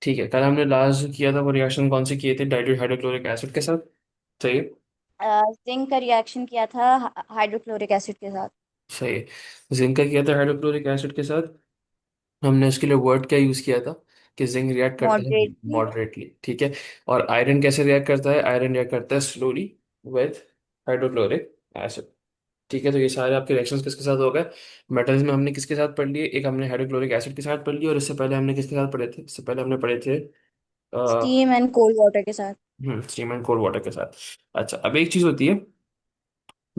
ठीक है, कल हमने लास्ट जो किया था वो रिएक्शन कौन से किए थे, डाइल्यूट हाइड्रोक्लोरिक एसिड के साथ। सही है। जिंक का रिएक्शन किया था हाइड्रोक्लोरिक एसिड के साथ। सही है। जिंक का किया था हाइड्रोक्लोरिक एसिड के साथ। हमने उसके लिए वर्ड क्या यूज किया था कि जिंक रिएक्ट करता है मॉडरेटली। मॉडरेटली, ठीक है। और आयरन कैसे रिएक्ट करता है, आयरन रिएक्ट करता है स्लोली विद हाइड्रोक्लोरिक एसिड। ठीक है, तो ये सारे आपके रिएक्शंस किसके साथ हो गए। मेटल्स में हमने किसके साथ पढ़ लिए, एक हमने हाइड्रोक्लोरिक एसिड के साथ पढ़ लिया, और इससे पहले हमने किसके साथ पढ़े थे, इससे पहले हमने पढ़े थे स्टीम एंड कोल्ड वाटर के साथ। स्टीम एंड कोल्ड वाटर के साथ। अच्छा, अब एक चीज होती है,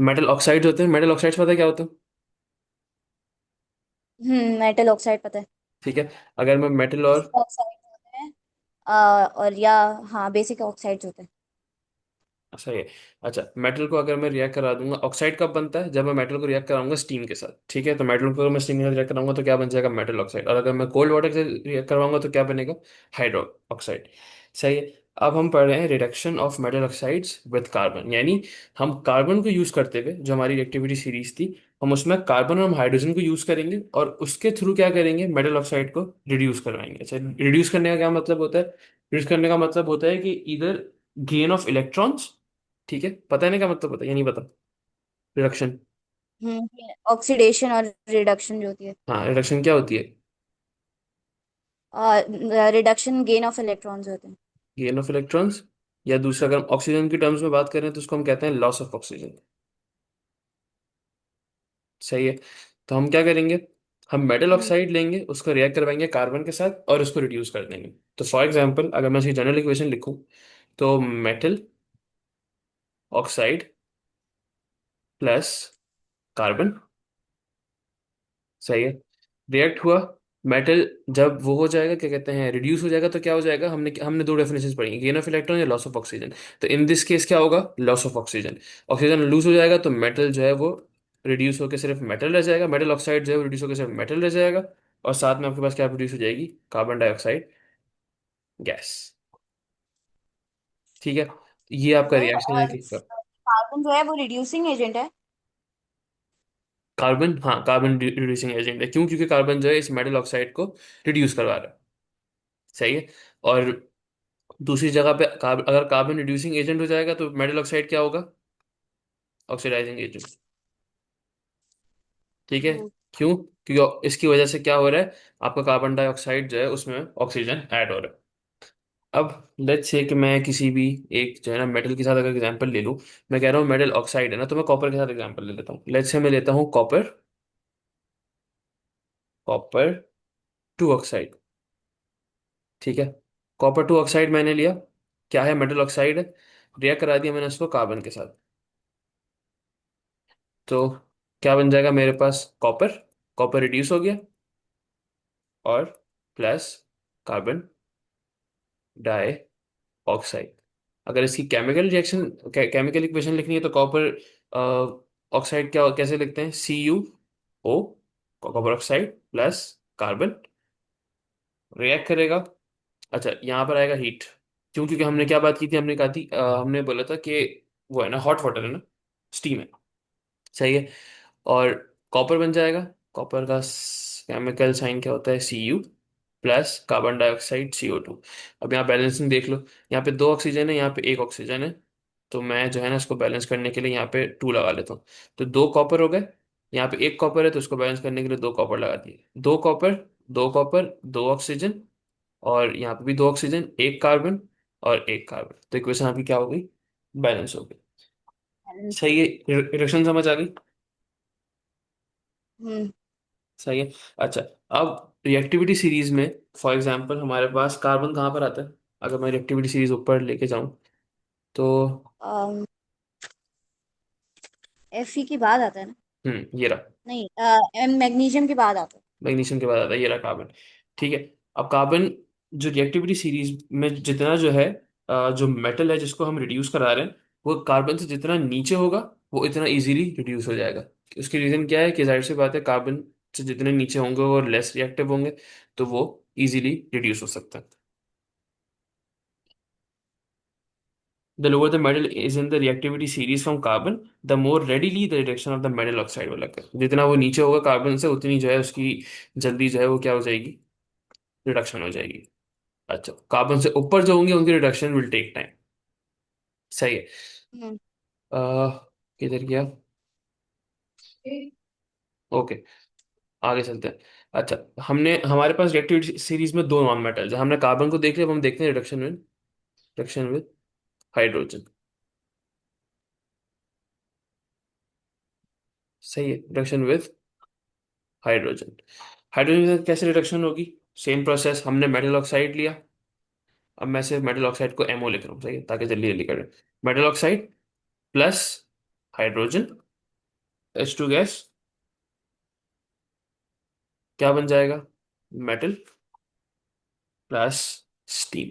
मेटल ऑक्साइड होते हैं। मेटल ऑक्साइड्स पता है क्या होता है। मेटल ऑक्साइड पता है। ठीक है, अगर मैं मेटल और बेसिक ऑक्साइड होते हैं। और या हाँ, बेसिक ऑक्साइड्स होते हैं। सही है। अच्छा, मेटल को अगर मैं रिएक्ट करा दूंगा, ऑक्साइड कब बनता है, जब मैं मेटल को रिएक्ट कराऊंगा स्टीम के साथ। ठीक है, तो मेटल को अगर मैं स्टीम के साथ रिएक्ट कराऊंगा तो क्या बन जाएगा, मेटल ऑक्साइड। और अगर मैं कोल्ड वाटर से रिएक्ट करवाऊंगा तो क्या बनेगा, हाइड्रो ऑक्साइड। सही है। अब हम पढ़ रहे हैं reduction of metal oxides with carbon, यानी हम कार्बन को यूज करते हुए, जो हमारी एक्टिविटी सीरीज थी, हम उसमें कार्बन और हम हाइड्रोजन को यूज करेंगे और उसके थ्रू क्या करेंगे, मेटल ऑक्साइड को रिड्यूस करवाएंगे। अच्छा, रिड्यूस करने का क्या मतलब होता है, रिड्यूस करने का मतलब होता है कि इधर गेन ऑफ इलेक्ट्रॉन्स। ठीक है, पता है ना क्या मतलब होता है या नहीं पता, रिडक्शन। ऑक्सीडेशन और रिडक्शन जो होती है। हाँ, रिडक्शन क्या होती है, रिडक्शन गेन ऑफ इलेक्ट्रॉन्स होते हैं। Gain of electrons. या दूसरा, अगर हम ऑक्सीजन की टर्म्स में बात करें तो उसको हम कहते हैं लॉस ऑफ ऑक्सीजन। सही है। तो हम क्या करेंगे, हम मेटल हम्म ऑक्साइड लेंगे, उसको रिएक्ट करवाएंगे कार्बन के साथ और उसको रिड्यूस कर देंगे। तो फॉर एग्जांपल अगर मैं इसकी जनरल इक्वेशन लिखूं, तो मेटल ऑक्साइड प्लस कार्बन। सही है। रिएक्ट हुआ, मेटल जब वो हो जाएगा, क्या कहते हैं, रिड्यूस हो जाएगा, तो क्या हो जाएगा, हमने हमने दो डेफिनेशन पढ़ी, गेन ऑफ इलेक्ट्रॉन या लॉस ऑफ ऑक्सीजन। तो इन दिस केस क्या होगा, loss of oxygen. Oxygen lose हो जाएगा तो मेटल जो है वो रिड्यूस होकर सिर्फ मेटल रह जाएगा, मेटल ऑक्साइड जो है वो रिड्यूस होकर सिर्फ मेटल रह जाएगा। और साथ में आपके पास क्या प्रोड्यूस हो जाएगी, कार्बन डाइऑक्साइड गैस। ठीक है, ये आपका सर, रिएक्शन है कि कार्बन जो है वो रिड्यूसिंग एजेंट है। कार्बन, हाँ कार्बन रिड्यूसिंग एजेंट है। क्यों, क्योंकि कार्बन जो है इस मेटल ऑक्साइड को रिड्यूस करवा रहा है। सही है। और दूसरी जगह पे अगर कार्बन रिड्यूसिंग एजेंट हो जाएगा तो मेटल ऑक्साइड क्या होगा, ऑक्सीडाइजिंग एजेंट। ठीक है। हम्म क्यों, क्योंकि इसकी वजह से क्या हो रहा है, आपका कार्बन डाइऑक्साइड जो है उसमें ऑक्सीजन ऐड हो रहा है। अब लेट्स से कि मैं किसी भी एक जो है ना मेटल के साथ अगर एग्जांपल ले लूं, मैं कह रहा हूँ मेटल ऑक्साइड है ना, तो मैं कॉपर के साथ एग्जांपल ले लेता हूँ। लेट्स से मैं लेता हूँ कॉपर, कॉपर टू ऑक्साइड। ठीक है, कॉपर टू ऑक्साइड मैंने लिया, क्या है, मेटल ऑक्साइड है। रिएक्ट करा दिया मैंने उसको कार्बन के साथ, तो क्या बन जाएगा मेरे पास, कॉपर, कॉपर रिड्यूस हो गया, और प्लस कार्बन डाई ऑक्साइड। अगर इसकी केमिकल रिएक्शन, केमिकल इक्वेशन लिखनी है तो कॉपर ऑक्साइड क्या कैसे लिखते हैं, CuO, copper oxide plus carbon, react करेगा। अच्छा, यहाँ पर आएगा हीट। क्यों, क्योंकि हमने क्या बात की थी, हमने कहा थी हमने बोला था कि वो है ना हॉट वाटर है ना, स्टीम है। सही है। और कॉपर बन जाएगा, कॉपर का केमिकल साइन क्या होता है, Cu plus carbon dioxide CO2। अब यहाँ बैलेंसिंग देख लो, यहाँ पे दो ऑक्सीजन है, यहाँ पे एक ऑक्सीजन है। तो मैं जो है ना इसको बैलेंस करने के लिए यहाँ पे 2 लगा लेता हूँ। तो दो कॉपर हो गए, यहाँ पे एक कॉपर है तो उसको बैलेंस करने के लिए दो कॉपर लगा दिए, दो कॉपर, दो कॉपर, दो ऑक्सीजन, और यहाँ पे भी दो ऑक्सीजन, एक कार्बन और एक कार्बन। तो इक्वेशन आपकी क्या हो गई, बैलेंस हो गई। सही है, रिएक्शन समझ आ गई। हम्म सही है। अच्छा, अब रिएक्टिविटी सीरीज में फॉर एग्जांपल हमारे पास कार्बन कहाँ पर आता है, अगर मैं रिएक्टिविटी सीरीज ऊपर लेके जाऊं तो Fe की बात आता है ना। ये रहा, नहीं, मैग्नीशियम की बात आता है। मैग्नीशियम के बाद आता है, ये रहा कार्बन। ठीक है। अब कार्बन जो रिएक्टिविटी सीरीज में जितना जो है जो मेटल है जिसको हम रिड्यूस करा रहे हैं, वो कार्बन से जितना नीचे होगा वो इतना इजीली रिड्यूस हो जाएगा। उसकी रीजन क्या है कि जाहिर सी बात है, कार्बन से जितने नीचे होंगे वो लेस रिएक्टिव होंगे, तो वो इजीली रिड्यूस हो सकता है। The lower the metal is in the reactivity series from carbon, the more readily the reduction of the metal oxide will occur। जितना वो नीचे होगा कार्बन से, उतनी जो है उसकी जल्दी जो है वो क्या हो जाएगी, रिडक्शन हो जाएगी। अच्छा, कार्बन से ऊपर जो होंगे उनकी रिडक्शन विल टेक टाइम। सही है। हम्म। किधर गया? ओके, आगे चलते हैं। अच्छा, हमने हमारे पास रिएक्टिविटी सीरीज में दो नॉन मेटल्स है, हमने कार्बन को देख लिया, अब हम देखते हैं रिडक्शन विद हाइड्रोजन। सही है, रिडक्शन विद हाइड्रोजन। हाइड्रोजन के कैसे रिडक्शन होगी? सेम प्रोसेस, हमने मेटल ऑक्साइड लिया। अब मैं सिर्फ मेटल ऑक्साइड को एमओ लिख रहा हूँ, सही है, ताकि जल्दी जल्दी करें। Metal oxide plus hydrogen, H2 gas, क्या बन जाएगा? Metal plus steam.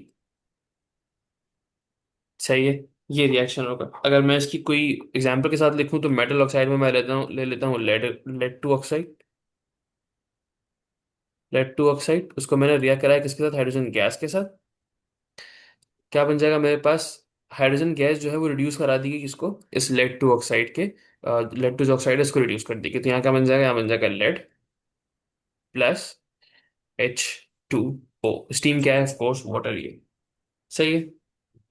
सही है। ये रिएक्शन होगा। अगर मैं इसकी कोई एग्जांपल के साथ लिखूं तो मेटल ऑक्साइड में मैं ले लेता हूँ lead, lead 2 oxide. Lead 2 oxide उसको मैंने रिएक्ट कराया किसके साथ? हाइड्रोजन गैस के साथ। क्या बन जाएगा मेरे पास? हाइड्रोजन गैस जो है वो रिड्यूस करा देगी किसको? इस लेड 2 ऑक्साइड के। लेड 2 ऑक्साइड इसको रिड्यूस कर देगी, तो यहाँ क्या बन जाएगा? यहाँ बन जाएगा लेड प्लस H2O। स्टीम क्या है? ऑफ कोर्स वाटर, ये सही है।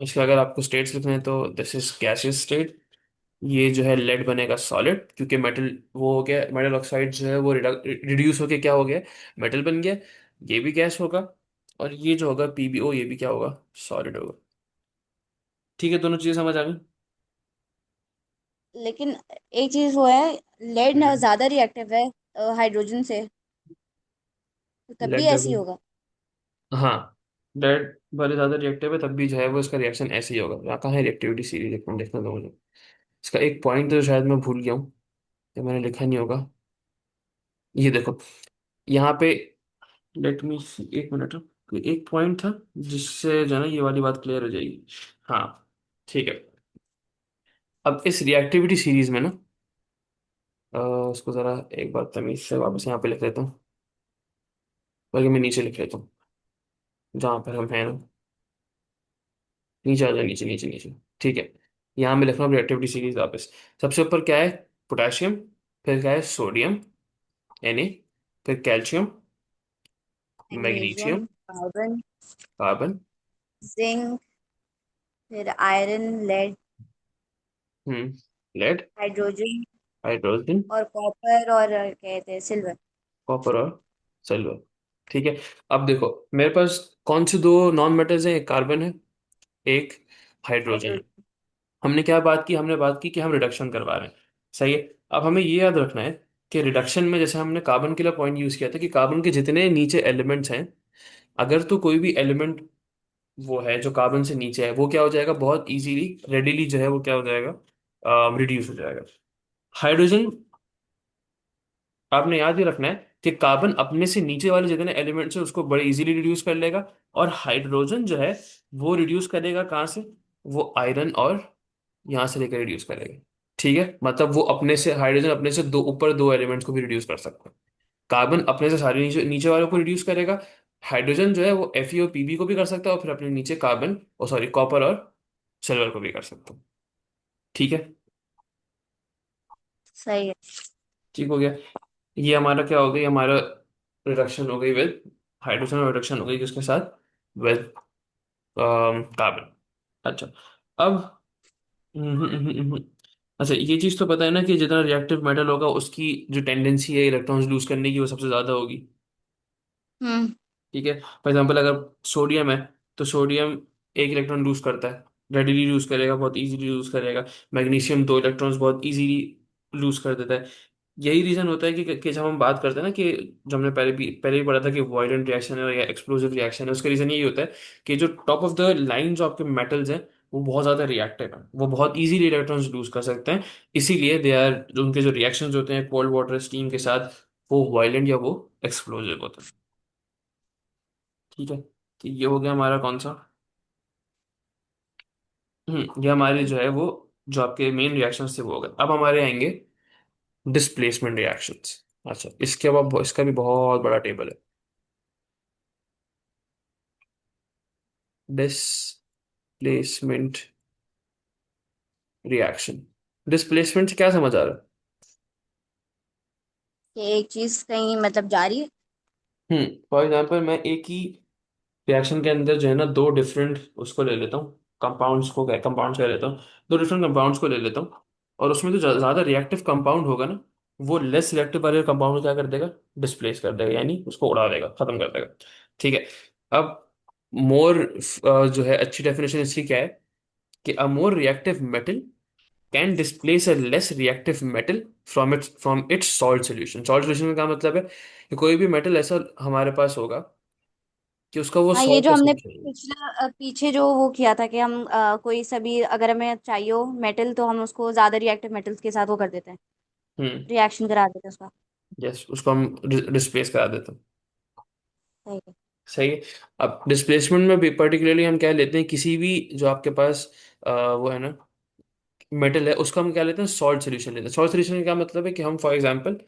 इसके अगर आपको स्टेट्स लिखने हैं तो दिस इज गैसियस स्टेट। ये जो है लेड बनेगा सॉलिड, क्योंकि मेटल वो हो गया, मेटल ऑक्साइड जो है वो रिड्यूस होके क्या हो गया? मेटल बन गया। ये भी गैस होगा। और ये जो होगा PbO, ये भी क्या होगा? सॉलिड होगा। ठीक है, दोनों चीजें समझ आ गई। लेकिन एक चीज वो है, लेड ना हम्म। ज्यादा रिएक्टिव है हाइड्रोजन से, तो तब भी लेड ऐसे ही ज्यादा, होगा। हाँ, लेड वाले ज्यादा रिएक्टिव है, तब भी जो है वो इसका रिएक्शन ऐसे ही होगा। यहाँ कहाँ है रिएक्टिविटी सीरीज? एक मिनट देखना दो मुझे। इसका एक पॉइंट तो शायद मैं भूल गया हूँ, ये मैंने लिखा नहीं होगा। ये देखो, यहाँ पे, लेट मी, एक मिनट, एक पॉइंट था जिससे जो है ना ये वाली बात क्लियर हो जाएगी। हाँ, ठीक है। अब इस रिएक्टिविटी सीरीज में ना, उसको जरा एक बार तमीज से वापस यहाँ पे लिख लेता हूँ, बल्कि मैं नीचे लिख लेता हूँ जहाँ पर हम हैं ना। नीचे आ जाए, नीचे नीचे नीचे। ठीक है, यहाँ मैं लिख रहा हूँ रिएक्टिविटी सीरीज वापस। सबसे ऊपर क्या है? पोटेशियम। फिर क्या है? Sodium, Na। फिर calcium, magnesium, magnesium, carbon, carbon. Zinc, फिर iron, lead, lead, hydrogen hydrogen, और कॉपर और क्या कहते हैं, सिल्वर। कॉपर और सिल्वर। ठीक है। अब देखो, मेरे पास कौन से दो नॉन मेटल्स हैं? एक कार्बन है, एक हाइड्रोजन है। हाइड्रोजन। हमने क्या बात की? हमने बात की कि हम रिडक्शन करवा रहे हैं। सही है। अब हमें ये याद रखना है कि रिडक्शन में, जैसे हमने कार्बन के लिए पॉइंट यूज किया था कि कार्बन के जितने नीचे एलिमेंट्स हैं, अगर तो कोई भी एलिमेंट वो है जो कार्बन से नीचे है, वो क्या हो जाएगा? बहुत इजीली, रेडिली जो है वो क्या हो जाएगा? रिड्यूस हो जाएगा। हाइड्रोजन, आपने याद ही रखना है कि कार्बन अपने से नीचे वाले जितने एलिमेंट्स है उसको बड़े इजीली रिड्यूस कर लेगा। और हाइड्रोजन जो है वो रिड्यूस करेगा कहाँ से? वो आयरन और यहाँ से लेकर रिड्यूस करेगा। ठीक है, मतलब वो अपने से, हाइड्रोजन अपने से दो ऊपर दो एलिमेंट्स को भी रिड्यूस कर सकता है। कार्बन अपने से सारे नीचे नीचे वालों को रिड्यूस करेगा। हाइड्रोजन जो है वो Fe और Pb को भी कर सकता है, और फिर अपने नीचे कार्बन, ओ सॉरी, कॉपर और सिल्वर को भी कर सकता है। ठीक है। सही है। ठीक हो गया। ये हमारा क्या हो गई? हमारा रिडक्शन हो गई विद हाइड्रोजन, और रिडक्शन हो गई किसके साथ? With carbon. अच्छा, अब अच्छा, ये चीज तो पता है ना कि जितना रिएक्टिव मेटल होगा उसकी जो टेंडेंसी है इलेक्ट्रॉन्स लूज करने की वो सबसे ज्यादा होगी। हम्म। ठीक है। फॉर एग्जाम्पल, अगर सोडियम है तो सोडियम एक इलेक्ट्रॉन लूज करता है, रेडिली लूज करेगा, बहुत इजीली लूज करेगा। मैग्नीशियम दो इलेक्ट्रॉन्स बहुत इजीली लूज कर देता है। यही रीजन होता है कि जब हम बात करते हैं ना कि, जो हमने पहले भी पढ़ा था कि वायलेंट रिएक्शन है या एक्सप्लोसिव रिएक्शन है, उसका रीजन यही होता है कि जो टॉप ऑफ द लाइन जो आपके मेटल्स हैं वो बहुत ज्यादा रिएक्टिव है, वो बहुत इजीली इलेक्ट्रॉन्स लूज कर सकते हैं। इसीलिए दे आर, जो उनके जो रिएक्शंस होते हैं कोल्ड वाटर स्टीम के साथ, वो वायलेंट या वो एक्सप्लोसिव होते हैं। ठीक है, तो ये हो गया हमारा कौन सा? ये हमारे जो है वो, जो आपके मेन रिएक्शंस थे वो हो गए। अब हमारे आएंगे डिस्प्लेसमेंट रिएक्शंस। अच्छा, इसके अब इसका भी बहुत बड़ा टेबल है। Displacement reaction. डिस्प्लेसमेंट से क्या समझ आ रहा कि एक चीज कहीं मतलब जा रही है। है? फॉर एग्जाम्पल, मैं एक ही रिएक्शन के अंदर जो है ना, दो डिफरेंट उसको ले लेता हूँ, कंपाउंड्स को, क्या कंपाउंड्स कह लेता हूँ, दो डिफरेंट कंपाउंड्स को ले लेता हूँ। और उसमें जो ज़्यादा रिएक्टिव कंपाउंड होगा ना, वो लेस रिएक्टिव वाले कंपाउंड को क्या कर देगा, डिस्प्लेस कर देगा, यानी उसको उड़ा देगा, खत्म कर देगा। ठीक है। अब मोर जो है अच्छी डेफिनेशन इसकी क्या है, कि a more reactive metal can displace a less reactive metal from its salt solution. Salt solution का मतलब है कि कोई भी मेटल ऐसा हमारे पास होगा कि उसका वो हाँ, ये सॉल्ट जो का हमने सोल्यूशन है। पीछे जो वो किया था कि हम कोई सभी अगर हमें चाहिए हो मेटल तो हम उसको ज्यादा रिएक्टिव मेटल्स के साथ वो कर देते हैं, हम्म। रिएक्शन करा देते हैं उसका। यस, उसको हम डिस्प्लेस करा देते हैं। सही है। सही है। अब डिस्प्लेसमेंट में भी पर्टिकुलरली हम क्या लेते हैं, किसी भी जो आपके पास वो है ना मेटल है, उसका हम क्या लेते हैं, सॉल्ट सोल्यूशन लेते हैं। सॉल्ट सोल्यूशन का क्या मतलब है कि हम फॉर एग्जांपल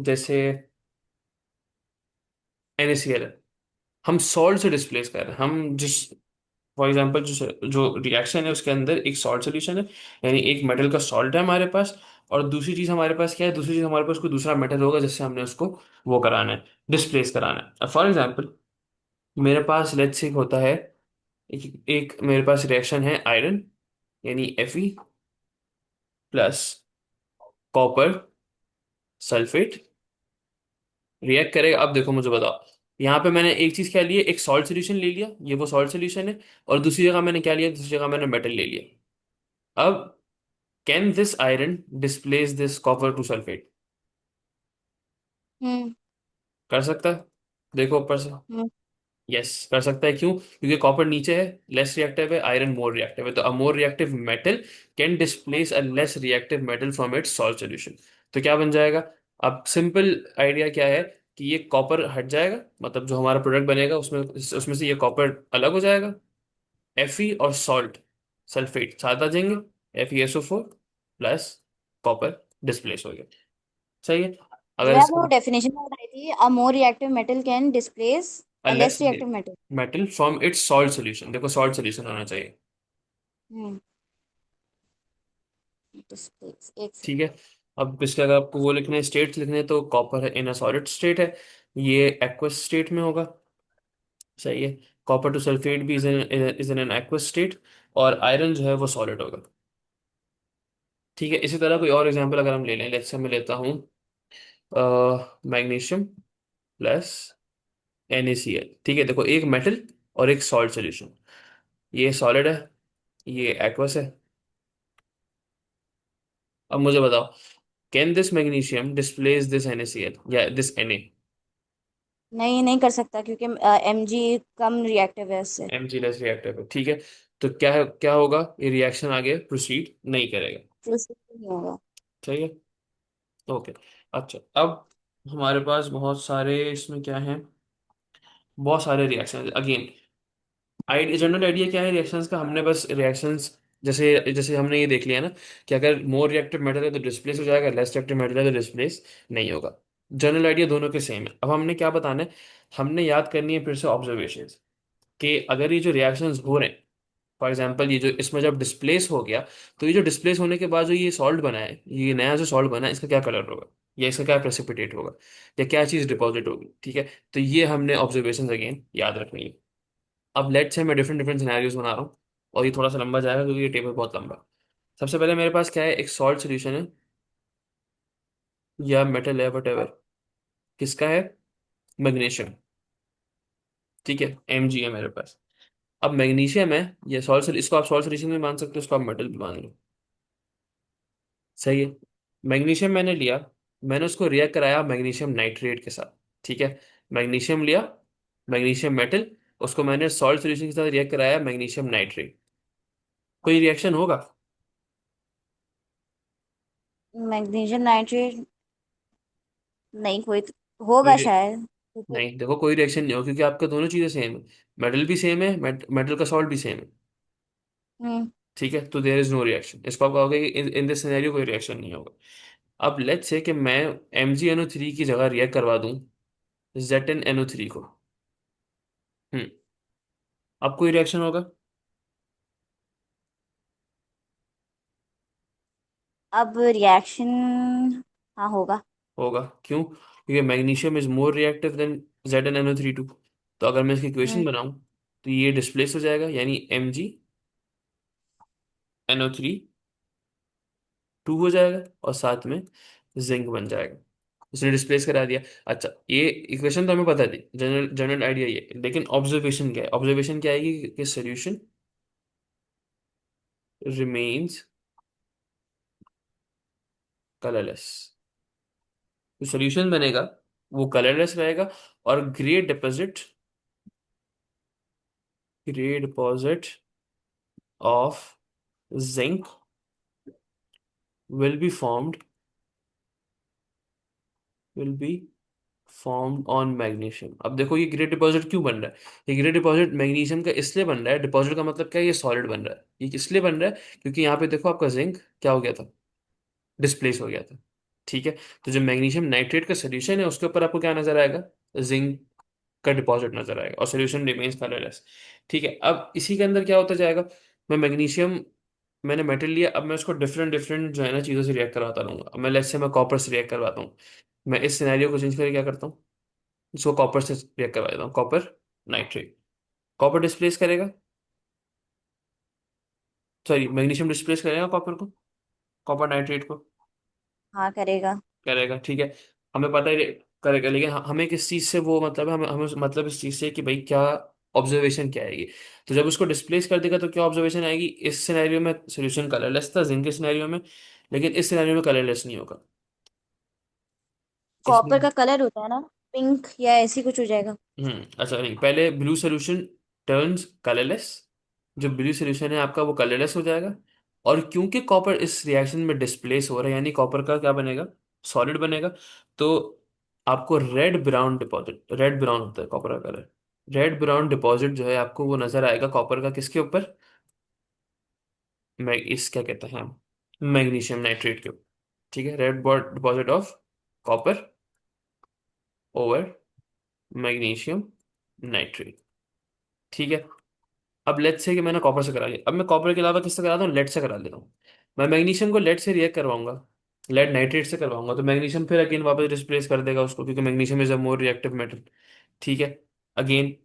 जैसे NaCl है, हम सॉल्ट से डिस्प्लेस कर रहे हैं। हम जिस फॉर एग्जांपल जो जो रिएक्शन है उसके अंदर एक सॉल्ट सोल्यूशन है, यानी एक मेटल का सॉल्ट है हमारे पास, और दूसरी चीज हमारे पास क्या है, दूसरी चीज हमारे पास कोई दूसरा मेटल होगा जिससे हमने उसको वो कराना है, डिस्प्लेस कराना है। फॉर एग्जांपल मेरे पास लेट्स से होता है, एक मेरे पास रिएक्शन है आयरन, यानी Fe plus copper sulphate, react करेगा। अब देखो मुझे बताओ, यहाँ पे मैंने एक चीज क्या ली है, एक सॉल्ट सोल्यूशन ले लिया, ये वो सॉल्ट सोल्यूशन है, और दूसरी जगह मैंने क्या लिया, दूसरी जगह मैंने मेटल ले लिया। अब can this iron displace this copper to sulphate? Hmm. कर सकता है, देखो ऊपर से। हम्म। यस कर सकता है, क्यों? क्योंकि कॉपर नीचे है, लेस रिएक्टिव है, आयरन मोर रिएक्टिव है, तो a more reactive metal can displace a less reactive metal from its salt solution. तो क्या बन जाएगा? अब सिंपल आइडिया क्या है, कि ये कॉपर हट जाएगा, मतलब जो हमारा प्रोडक्ट बनेगा उसमें उसमें से ये कॉपर अलग हो जाएगा, Fe और सॉल्ट सल्फेट साथ आ जाएंगे, FeSO4 प्लस कॉपर डिस्प्लेस हो गया। सही है। जो अगर है इसका वो डेफिनेशन में बताई थी, a more reactive metal can displace a a less less reactive metal. Metal from its salt solution, देखो सॉल्ट सॉल्यूशन होना चाहिए। हम्म। डिस्प्लेस एक ठीक सेकेंड। है। अब इसके अगर आपको वो लिखने स्टेट्स लिखने हैं, तो कॉपर है इन अ सॉलिड स्टेट है, ये एक्वस स्टेट में होगा। सही है। कॉपर टू सल्फेट भी is in an aqueous state, और आयरन जो है वो सॉलिड होगा। ठीक है। इसी तरह कोई और एग्जांपल अगर हम ले लें, लेट्स से मैं लेता हूँ मैग्नीशियम प्लस NaCl। ठीक है, देखो एक मेटल और एक सॉल्ट सॉल्यूशन, ये सॉलिड है, ये एक्वस है। अब मुझे बताओ, can this magnesium displace this NaCl या दिस Na? नहीं, नहीं कर सकता क्योंकि Mg कम रिएक्टिव है इससे। Mg लेस रिएक्टिव है, ठीक है। तो क्या होगा, ये रिएक्शन आगे प्रोसीड नहीं करेगा। प्रोसेस नहीं होगा। सही है। ओके। अच्छा, अब हमारे पास बहुत सारे इसमें क्या है, बहुत सारे रिएक्शन अगेन। जनरल आइडिया क्या है रिएक्शंस का, हमने बस रिएक्शंस जैसे जैसे हमने ये देख लिया ना, कि अगर मोर रिएक्टिव मेटल है तो डिस्प्लेस हो जाएगा, लेस रिएक्टिव मेटल है तो डिस्प्लेस नहीं होगा। जनरल आइडिया दोनों के सेम है। अब हमने क्या बताना है, हमने याद करनी है फिर से ऑब्जर्वेशंस, कि अगर ये जो रिएक्शंस हो रहे हैं, फॉर एग्जाम्पल ये जो इसमें जब डिस्प्लेस हो गया, तो ये जो डिस्प्लेस होने के बाद जो ये सॉल्ट बना है, ये नया जो सॉल्ट बना है, इसका क्या कलर होगा, या इसका क्या प्रेसिपिटेट होगा, या क्या चीज़ डिपॉजिट होगी। ठीक है। तो ये हमने ऑब्जर्वेशन अगेन याद रखनी है। अब लेट से मैं डिफरेंट डिफरेंट सिनेरियोज बना रहा हूँ, और ये थोड़ा सा लंबा जाएगा क्योंकि ये टेबल बहुत लंबा है। सबसे पहले मेरे पास क्या है, एक सॉल्ट सोल्यूशन है, या मेटल है वट एवर, किसका है, मैग्नीशियम। ठीक है, Mg है मेरे पास। अब मैग्नीशियम है, ये सॉल्ट, इसको आप सॉल्ट सोल्यूशन भी मान सकते हो, इसको आप मेटल भी मान लो। सही है। मैग्नीशियम मैंने लिया, मैंने उसको रिएक्ट कराया मैग्नीशियम नाइट्रेट के साथ। ठीक है। मैग्नीशियम लिया, मैग्नीशियम मेटल, उसको मैंने सॉल्ट सोल्यूशन के साथ रिएक्ट कराया मैग्नीशियम नाइट्रेट, कोई रिएक्शन होगा? मैग्नीशियम नाइट्रेट, नहीं कोई कोई होगा रि- शायद क्योंकि। नहीं, देखो कोई रिएक्शन नहीं होगा, क्योंकि आपका दोनों चीजें सेम है, मेटल भी सेम है, मेटल का सॉल्ट भी सेम है। हम्म। ठीक है, तो देयर इज नो रिएक्शन, इसको आप कहोगे कि इन दिस सिनेरियो कोई रिएक्शन नहीं होगा। अब लेट्स से कि मैं MgNO3 की जगह रिएक्ट करवा दूं ZnNO3 को। हम्म। अब कोई रिएक्शन होगा? अब रिएक्शन, हाँ होगा। होगा, क्यों? क्योंकि magnesium is more reactive than ZnNO3 two. तो अगर मैं इसकी इक्वेशन हम्म। बनाऊं तो ये डिस्प्लेस हो जाएगा, यानी MgNO3 2 हो जाएगा, और साथ में जिंक बन जाएगा। उसने डिस्प्लेस करा दिया। अच्छा, ये इक्वेशन तो हमें पता थी, जनरल जनरल आइडिया ये, लेकिन ऑब्जर्वेशन क्या है? ऑब्जर्वेशन क्या आएगी कि सोल्यूशन रिमेन्स कलरलेस। जो सोल्यूशन बनेगा वो कलरलेस रहेगा, और grey deposit of zinc will be formed will be formed on magnesium. अब देखो ये ग्रे डिपॉजिट क्यों बन रहा है? ये ग्रे डिपॉजिट मैग्नीशियम का इसलिए बन रहा है, डिपॉजिट का मतलब क्या है, ये सॉलिड बन रहा है। ये इसलिए बन रहा है क्योंकि यहाँ पे देखो आपका जिंक क्या हो गया था, डिस्प्लेस हो गया था। ठीक है, तो जो मैग्नीशियम नाइट्रेट का सोल्यूशन है उसके ऊपर आपको क्या नजर आएगा? जिंक का डिपॉजिट नजर आएगा, और सोल्यूशन रिमेन्स कलरलेस। ठीक है, अब इसी के अंदर क्या होता जाएगा? मैं मैग्नीशियम, मैंने मेटल लिया, अब मैं उसको डिफरेंट डिफरेंट जो है ना चीज़ों से रिएक्ट करवाता रहूंगा। अब मैं लेट्स से मैं कॉपर से रिएक्ट करवाता हूँ। मैं इस सिनेरियो को चेंज करके क्या करता हूँ, इसको कॉपर से रिएक्ट करवा देता हूँ, कॉपर नाइट्रेट। कॉपर डिस्प्लेस करेगा, सॉरी मैग्नीशियम डिस्प्लेस करेगा कॉपर को, कॉपर नाइट्रेट को हाँ करेगा। करेगा। ठीक है, हमें पता है करेगा, लेकिन हमें किस चीज़ से वो मतलब है, हमें हमें मतलब इस चीज़ से कि भाई क्या ऑब्जर्वेशन क्या आएगी। तो जब उसको डिस्प्लेस कर देगा तो क्या ऑब्जर्वेशन आएगी? इस सिनेरियो में सोल्यूशन कलरलेस था जिंक के सिनेरियो में, लेकिन इस सिनेरियो में कलरलेस नहीं होगा। कॉपर इसमें का कलर होता है ना, पिंक या ऐसी कुछ हो जाएगा। अच्छा नहीं, पहले ब्लू सोल्यूशन टर्न्स कलरलेस। जो ब्लू सोल्यूशन है आपका वो कलरलेस हो जाएगा, और क्योंकि कॉपर इस रिएक्शन में डिस्प्लेस हो रहा है, यानी कॉपर का क्या बनेगा? सॉलिड बनेगा। तो आपको red brown deposit, red brown होता है कॉपर का कलर, रेड ब्राउन डिपॉजिट जो है आपको वो नजर आएगा कॉपर का, किसके ऊपर? मैं इस क्या कहते हैं, मैग्नीशियम नाइट्रेट के ऊपर। ठीक है, red deposit of copper over magnesium nitrate. ठीक है, अब लेड से कि मैंने कॉपर से करा लिया, अब मैं कॉपर के अलावा किससे कराता हूँ? लेड से करा लेता हूँ। मैं मैग्नीशियम को लेड से रिएक्ट करवाऊंगा, लेड नाइट्रेट से करवाऊंगा, तो मैग्नीशियम फिर अगेन वापस रिप्लेस कर देगा उसको, क्योंकि magnesium is a more reactive metal. ठीक है, अगेन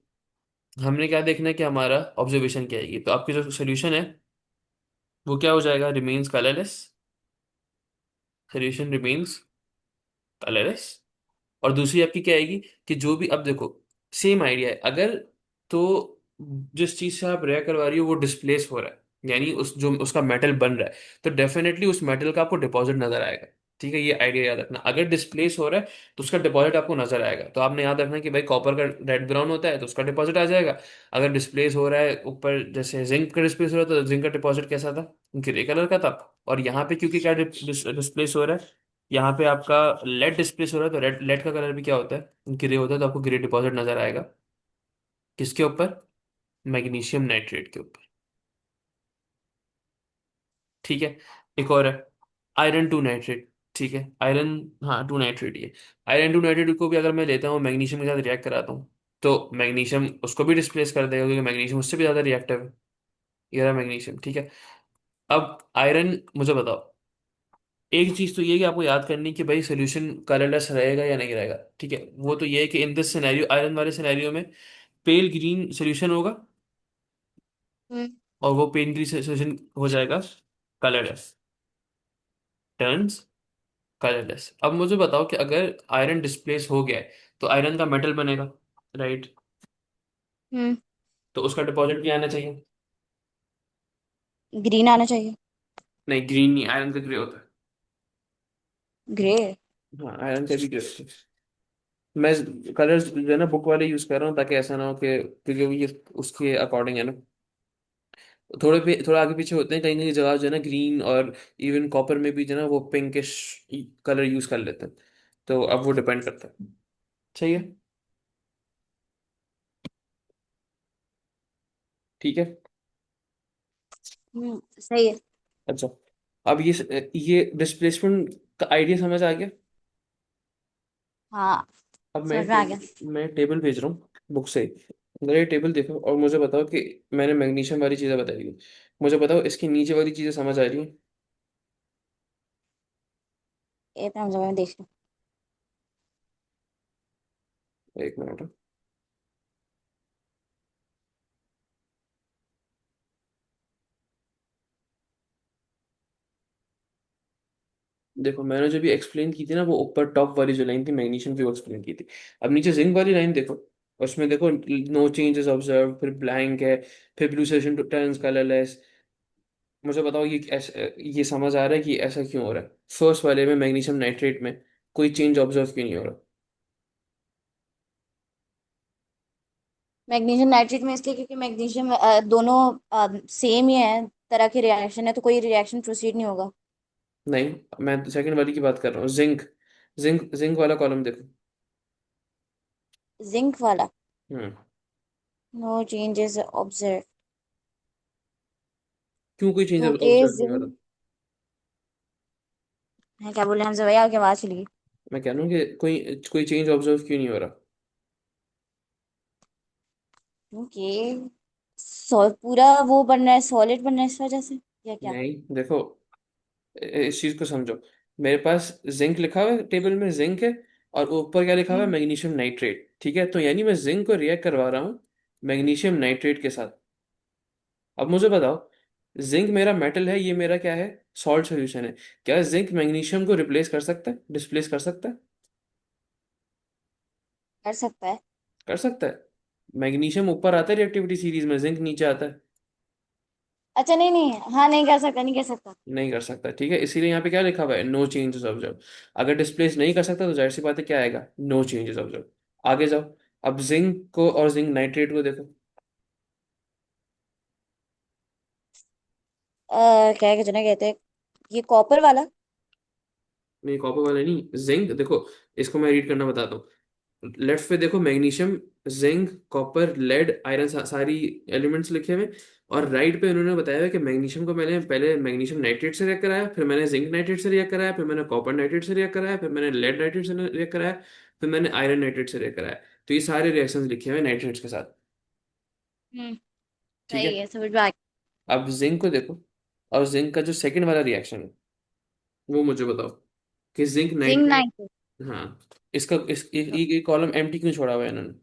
हमने क्या देखना है कि हमारा ऑब्जर्वेशन क्या आएगी, तो आपकी जो सोल्यूशन है वो क्या हो जाएगा? Remains colourless, solution remains colourless. और दूसरी आपकी क्या आएगी कि जो भी, अब देखो सेम आइडिया है, अगर तो जिस चीज से आप रिएक्ट करवा रही हो वो डिस्प्लेस हो रहा है, यानी उस जो उसका मेटल बन रहा है, तो डेफिनेटली उस मेटल का आपको डिपॉजिट नजर आएगा। ठीक है, ये आइडिया याद रखना, अगर डिस्प्लेस हो रहा है तो उसका डिपॉजिट आपको नजर आएगा। तो आपने याद रखना कि भाई कॉपर का रेड ब्राउन होता है तो उसका डिपॉजिट आ जाएगा। अगर डिस्प्लेस हो रहा है ऊपर, जैसे जिंक का डिस्प्लेस हो रहा है, तो जिंक का डिपॉजिट कैसा था? ग्रे कलर का था। और यहाँ पे क्योंकि क्या डिस्प्लेस हो रहा है, यहाँ पे आपका लेड डिस्प्लेस हो रहा है, तो रेड लेड का कलर भी क्या होता है? ग्रे होता है। तो आपको ग्रे डिपॉजिट नजर आएगा किसके ऊपर? मैग्नीशियम नाइट्रेट के ऊपर। ठीक है, एक और है आयरन 2 नाइट्रेट। ठीक है, आयरन, हाँ 2 नाइट्रेट ये। आयरन 2 नाइट्रेट को भी अगर मैं लेता हूँ मैग्नीशियम के साथ रिएक्ट कराता हूँ, तो मैग्नीशियम उसको भी डिस्प्लेस कर देगा, क्योंकि मैग्नीशियम उससे भी ज्यादा रिएक्टिव है। ये रहा मैग्नीशियम। ठीक है, अब आयरन, मुझे बताओ, एक चीज तो ये है कि आपको याद करनी कि भाई सोल्यूशन कलरलेस रहेगा या नहीं रहेगा। ठीक है, वो तो ये है कि इन दिस सिनेरियो, आयरन वाले सिनेरियो में पेल ग्रीन सोल्यूशन होगा, हम्म। और वो पेल ग्रीन सोल्यूशन हो जाएगा कलरलेस, टर्न्स कलरलेस। अब मुझे बताओ कि अगर आयरन डिस्प्लेस हो गया है तो आयरन का मेटल बनेगा, राइट? हम्म। तो उसका डिपॉजिट भी आना चाहिए। ग्रीन आना चाहिए। नहीं, ग्रीन नहीं, आयरन का ग्रे होता है। ग्रे। हाँ, आयरन का भी ग्रे होता है। मैं कलर्स जो है ना बुक वाले यूज कर रहा हूँ, ताकि ऐसा ना हो कि, क्योंकि वो ये उसके अकॉर्डिंग है ना, थोड़ा आगे पीछे होते हैं कहीं कहीं जगह जो है ना ग्रीन, और इवन कॉपर में भी जो है ना वो पिंकिश कलर यूज कर लेते हैं। तो अब वो डिपेंड करता है। सही है, ठीक है। सही है। अच्छा, अब ये डिस्प्लेसमेंट का आइडिया समझ आ गया। हाँ अब समझ में आ गया। मैं टेबल भेज रहा हूँ बुक से, अगर ये टेबल देखो और मुझे बताओ कि मैंने मैग्नीशियम वाली चीज़ें बताई है, मुझे बताओ इसकी नीचे वाली चीज़ें समझ आ रही है? एक मिनट जब मैं देख लूं। एक मिनट। देखो मैंने जो भी एक्सप्लेन की थी ना, वो ऊपर टॉप वाली जो लाइन थी मैग्नीशियम की, वो एक्सप्लेन की थी। अब नीचे जिंक वाली लाइन देखो, उसमें देखो नो चेंजेस ऑब्जर्व, फिर ब्लैंक है, फिर ब्लू सेशन टर्न्स कलरलेस। मुझे बताओ ये ये समझ आ रहा है कि ऐसा क्यों हो रहा है? फर्स्ट वाले में मैग्नीशियम नाइट्रेट में कोई चेंज ऑब्जर्व क्यों नहीं हो रहा? मैग्नीशियम नाइट्रेट में इसलिए क्योंकि मैग्नीशियम दोनों सेम ही है, तरह की रिएक्शन है, तो कोई रिएक्शन प्रोसीड नहीं होगा। नहीं, मैं सेकंड वाली की बात कर रहा हूँ, जिंक। जिंक जिंक वाला कॉलम देखो। जिंक वाला, हम्म। No changes observe. क्यों कोई चेंज ओके ऑब्जर्व नहीं हो रहा? जिंक है, क्या बोले हमसे भैया, आपकी आवाज चली गई। मैं कह रहा हूँ कि कोई कोई चेंज ऑब्जर्व क्यों नहीं हो रहा? ओके, पूरा वो बन रहा है, सॉलिड बन रहा है इस वजह से, या क्या? नहीं देखो, इस चीज को समझो। मेरे पास जिंक लिखा हुआ है, टेबल में जिंक है, और ऊपर क्या लिखा हुआ है? हम्म मैग्नीशियम नाइट्रेट। ठीक है, तो यानी मैं जिंक को रिएक्ट करवा रहा हूँ मैग्नीशियम नाइट्रेट के साथ। अब मुझे बताओ, जिंक मेरा मेटल है, ये मेरा क्या है? सॉल्ट सॉल्यूशन है। क्या जिंक मैग्नीशियम को रिप्लेस कर सकता है, डिस्प्लेस कर सकता है? कर सकता है। कर सकता है। मैग्नीशियम ऊपर आता है रिएक्टिविटी सीरीज में, जिंक नीचे आता है। अच्छा, नहीं नहीं, हाँ, नहीं कर सकता, नहीं कर सकता। नहीं कर सकता, ठीक है, इसीलिए यहाँ पे क्या लिखा हुआ है? No changes observe. अगर डिस्प्लेस नहीं कर सकता तो जाहिर सी बात है क्या आएगा? No changes observe. आगे जाओ। अब जिंक को और जिंक नाइट्रेट को देखो। क्या कहते ना, कहते हैं ये कॉपर वाला। नहीं, कॉपर वाले नहीं, जिंक देखो। इसको मैं रीड करना बताता हूँ। लेफ्ट पे देखो, magnesium, zinc, copper, lead, iron, सारी एलिमेंट्स लिखे हुए। और राइट पे उन्होंने बताया है कि मैग्नीशियम को मैंने पहले मैग्नीशियम नाइट्रेट से रिएक्ट कराया, फिर मैंने जिंक नाइट्रेट से रिएक्ट कराया, फिर मैंने कॉपर नाइट्रेट से रिएक्ट कराया, फिर मैंने लेड नाइट्रेट से रिएक्ट कराया, फिर मैंने आयरन नाइट्रेट से रिएक्ट कराया। तो ये सारे रिएक्शंस लिखे हुए नाइट्रेट्स के साथ। हम्म ठीक है। सही है, समझ में आ गया। अब जिंक को देखो, और जिंक का जो सेकंड वाला रिएक्शन है वो मुझे बताओ, कि जिंक जिंक नाइट्रेट। 9। हाँ। इसका ये कॉलम एम्प्टी क्यों छोड़ा हुआ है इन्होंने?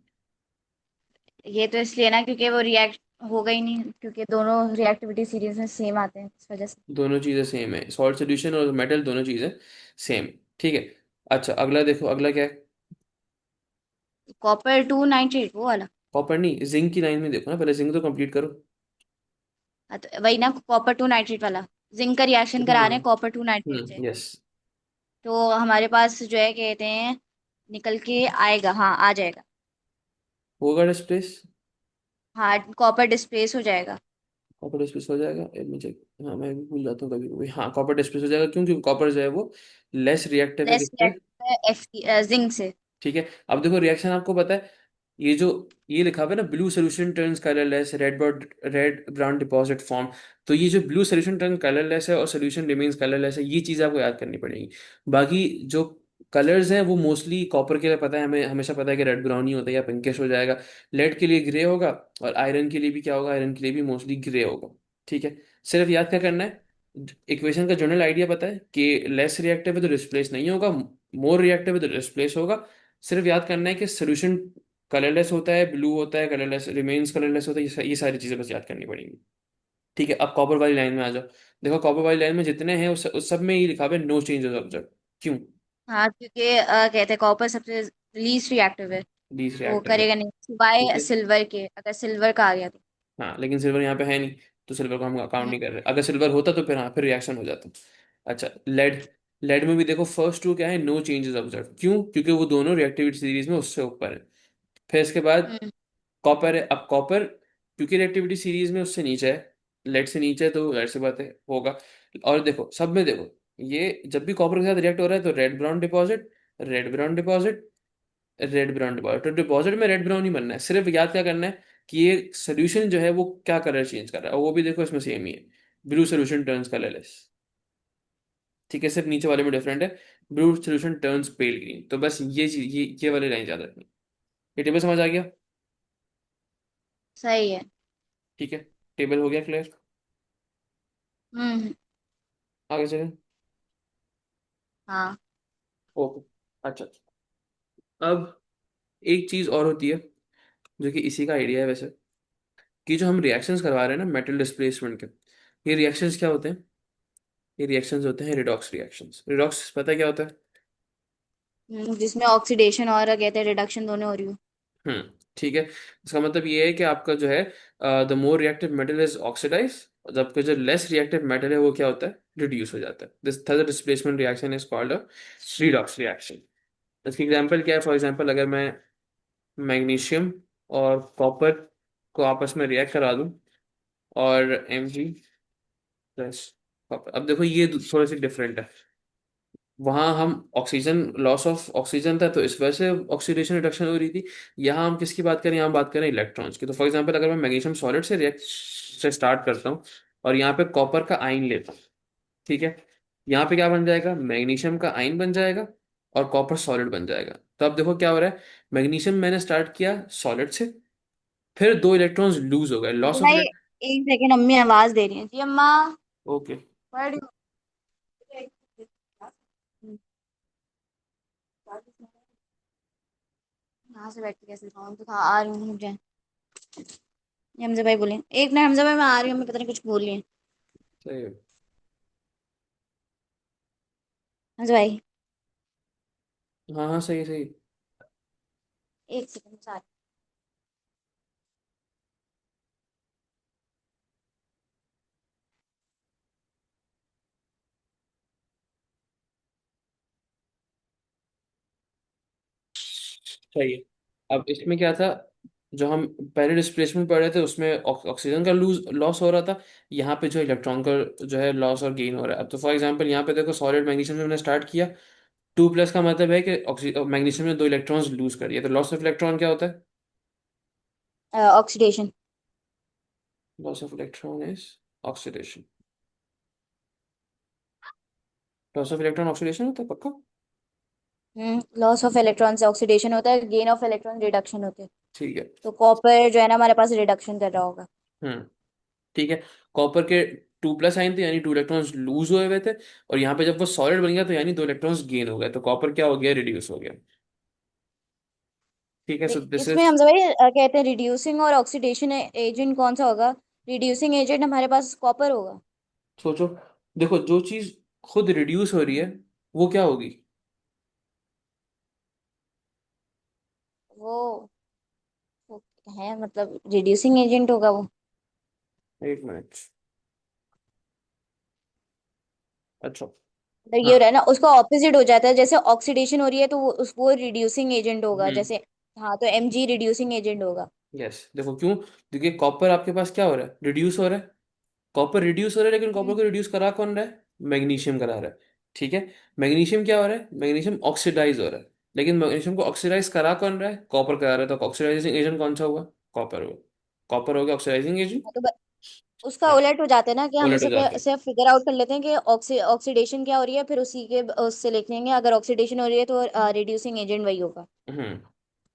ये तो इसलिए ना, क्योंकि वो रिएक्ट होगा ही नहीं, क्योंकि दोनों रिएक्टिविटी सीरीज में सेम आते हैं, इस वजह से। दोनों चीजें सेम है, सॉल्ट सोल्यूशन और मेटल दोनों चीजें सेम। ठीक है। अच्छा, अगला देखो, अगला क्या है? कॉपर 298 वो वाला। कॉपर नहीं, जिंक की लाइन में देखो ना, पहले जिंक तो कंप्लीट करो। हाँ, तो वही ना, कॉपर 298 वाला। जिंक का रिएक्शन करा रहे हैं हाँ। कॉपर 298 से। यस। तो हमारे पास जो है, कहते हैं, निकल के आएगा, हाँ आ जाएगा। होगा डिस्प्लेस। हाँ, कॉपर डिस्प्लेस हो जाएगा। कॉपर डिस्प्लेस हो जाएगा, मुझे, हाँ मैं भी भूल जाता हूँ कभी कभी। हाँ, कॉपर डिस्प्लेस हो जाएगा, क्यों? क्योंकि कॉपर जो है वो लेस रिएक्टिव है लेस किससे? रिएक्टिव है जिंक से। ठीक है। अब देखो रिएक्शन आपको पता है, ये जो ये लिखा हुआ है ना, blue solution turns colourless, red brown deposit form. तो ये जो ब्लू सोल्यूशन टर्न कलरलेस है और सोल्यूशन रिमेन्स कलरलेस है, ये चीज़ आपको याद करनी पड़ेगी। बाकी जो कलर्स हैं वो मोस्टली कॉपर के लिए पता है हमें, हमेशा पता है कि रेड ब्राउन ही होता है या पिंकिश हो जाएगा। लेड के लिए ग्रे होगा, और आयरन के लिए भी क्या होगा? आयरन के लिए भी मोस्टली ग्रे होगा। ठीक है। सिर्फ याद क्या करना है, इक्वेशन का जनरल आइडिया पता है कि लेस रिएक्टिव है तो डिस्प्लेस नहीं होगा, मोर रिएक्टिव है तो डिस्प्लेस होगा। सिर्फ याद करना है कि सोल्यूशन कलरलेस होता है, ब्लू होता है, कलरलेस रिमेन्स कलरलेस होता है, ये सारी चीजें बस याद करनी पड़ेंगी। ठीक है। अब कॉपर वाली लाइन में आ जाओ। देखो कॉपर वाली लाइन में जितने हैं उस सब में ये लिखा हुआ है नो चेंजेस ऑब्जर्व। क्यों? हाँ, क्योंकि कहते हैं कॉपर सबसे लीस्ट रिएक्टिव है। लीस्ट वो रिएक्टिव है। करेगा नहीं, ठीक सिवाय है। सिल्वर के, अगर सिल्वर का आ गया तो। हाँ, लेकिन सिल्वर यहाँ पे है नहीं, तो सिल्वर को हम अकाउंट हम्म नहीं कर रहे। अगर सिल्वर होता तो फिर हाँ, फिर रिएक्शन हो जाता। अच्छा, लेड। लेड में भी देखो फर्स्ट टू क्या है? No changes observe. क्यों? क्योंकि वो दोनों रिएक्टिविटी सीरीज में उससे ऊपर है। फिर इसके बाद हम्म कॉपर है। अब कॉपर क्योंकि रिएक्टिविटी सीरीज में उससे नीचे है, लेड से नीचे है, तो जाहिर सी बात है होगा। और देखो सब में देखो, ये जब भी कॉपर के साथ रिएक्ट हो रहा है तो red brown deposit, red brown deposit, red brown deposit. तो डिपॉजिट में रेड ब्राउन ही बनना है। सिर्फ याद क्या करना है कि ये सोल्यूशन जो है वो क्या कलर चेंज कर रहा है, और वो भी देखो इसमें सेम ही है, ब्लू सोल्यूशन टर्न्स कलरलेस। ठीक है, सिर्फ नीचे वाले में डिफरेंट है, ब्लू सोल्यूशन टर्न्स पेल ग्रीन। तो बस ये चीज, ये वाली लाइन याद रखनी। ये टेबल समझ आ गया? सही है। ठीक है। टेबल हो गया क्लियर? हम्म आगे चलें। हाँ। ओके। अच्छा, अब एक चीज और होती है जो कि इसी का आइडिया है वैसे, कि जो हम रिएक्शंस करवा रहे हैं ना मेटल डिस्प्लेसमेंट के, ये रिएक्शंस क्या होते हैं? ये रिएक्शंस होते हैं रिडॉक्स रिएक्शंस। रिडॉक्स पता है क्या होता है? जिसमें ऑक्सीडेशन और कहते हैं रिडक्शन दोनों हो रही हो। ठीक है। इसका मतलब ये है कि आपका जो है the more reactive metal is oxidise, जबकि जो लेस रिएक्टिव मेटल है वो क्या होता है, रिड्यूस हो जाता है। This third displacement reaction is called a redox reaction. इसकी एग्जांपल क्या है? फॉर एग्जांपल अगर मैं मैग्नीशियम और कॉपर को आपस में रिएक्ट करा दूं, और Mg प्लस कॉपर, अब देखो ये थोड़ी सी डिफरेंट है। वहां हम ऑक्सीजन, लॉस ऑफ ऑक्सीजन था तो इस वजह से ऑक्सीडेशन रिडक्शन हो रही थी। यहाँ हम किसकी बात करें? यहाँ बात करें इलेक्ट्रॉन्स की। तो फॉर एग्जांपल अगर मैं मैग्नीशियम सॉलिड से रिएक्ट से स्टार्ट करता हूँ और यहाँ पे कॉपर का आयन लेता हूँ, ठीक है, यहाँ पे क्या बन जाएगा? मैग्नीशियम का आयन बन जाएगा और कॉपर सॉलिड बन जाएगा। तो अब देखो क्या हो रहा है, मैग्नीशियम मैंने स्टार्ट किया सॉलिड से, फिर दो इलेक्ट्रॉन्स लूज हो गए, अच्छा लॉस ऑफ भाई, इलेक्ट्रॉन। एक सेकेंड, अम्मी आवाज दे रही है जी। अम्मा ओके। पढ़ रही हूँ। यहाँ से बैठ के कैसे दिखाऊं? तो कहा आ रही हूँ मुझे। ये हमजा भाई बोले, एक मिनट हमजा भाई मैं आ रही हूँ, मैं पता नहीं कुछ बोल रही है। सही है। हमजा भाई, हाँ हाँ, सही सही। एक सेकंड साथ। सही है। अब इसमें क्या था, जो हम पहले डिस्प्लेसमेंट पढ़ रहे थे उसमें ऑक्सीजन का लूज लॉस हो रहा था, यहाँ पे जो इलेक्ट्रॉन का जो है लॉस और गेन हो रहा है। अब तो फॉर एग्जांपल यहाँ पे देखो सॉलिड मैग्नीशियम में मैंने स्टार्ट किया, 2+ का मतलब है कि मैग्नीशियम ने दो इलेक्ट्रॉन्स लूज कर दिया, तो लॉस ऑफ इलेक्ट्रॉन क्या होता है? Oxidation. Loss of electron is oxidation. Loss of electron oxidation होता है पक्का? लॉस ऑफ इलेक्ट्रॉन से ऑक्सीडेशन होता है, गेन ऑफ इलेक्ट्रॉन रिडक्शन होते हैं। ठीक है। तो कॉपर जो है ना हमारे पास रिडक्शन कर रहा होगा। हम्म ठीक है। कॉपर के 2+ आयन थे, यानी 2 इलेक्ट्रॉन्स लूज हुए हुए थे, और यहाँ पे जब वो सॉलिड बन गया तो यानी 2 इलेक्ट्रॉन्स गेन हो गए, तो कॉपर क्या हो गया, रिड्यूस हो गया। ठीक है, सो दिस इसमें इज। हम भाई कहते हैं रिड्यूसिंग और ऑक्सीडेशन एजेंट कौन सा होगा? रिड्यूसिंग एजेंट हमारे पास कॉपर होगा। सोचो, देखो जो चीज खुद रिड्यूस हो रही है वो क्या होगी? वो, वो है मतलब रिड्यूसिंग एजेंट होगा वो। एक मिनट। अच्छा। मतलब ये हाँ। हो रहा है ना, उसका ऑपोजिट हो जाता है। जैसे ऑक्सीडेशन हो रही है तो वो रिड्यूसिंग एजेंट होगा हम्म जैसे। हाँ, तो Mg रिड्यूसिंग एजेंट होगा। यस, देखो क्यों, देखिए कॉपर आपके पास क्या हो रहा है, रिड्यूस हो रहा है। कॉपर रिड्यूस हो रहा है, लेकिन कॉपर हम्म। को रिड्यूस करा कौन रहा है? मैग्नीशियम करा रहा है। ठीक है। मैग्नीशियम क्या हो रहा है? मैग्नीशियम ऑक्सीडाइज हो रहा है, लेकिन मैग्नीशियम को ऑक्सीडाइज करा कौन रहा है? कॉपर करा रहा है, तो ऑक्सीडाइजिंग एजेंट कौन सा हुआ? कॉपर हुआ। कॉपर हो गया ऑक्सीडाइजिंग एजेंट। हाँ, तो उसका हाँ, उलट हो जाता है ना, कि हम उलट हो इसे जाता है। सिर्फ फिगर आउट कर लेते हैं कि ऑक्सीडेशन क्या हो रही है, फिर उसी के उससे लिख लेंगे अगर ऑक्सीडेशन हो रही है तो रिड्यूसिंग एजेंट वही होगा।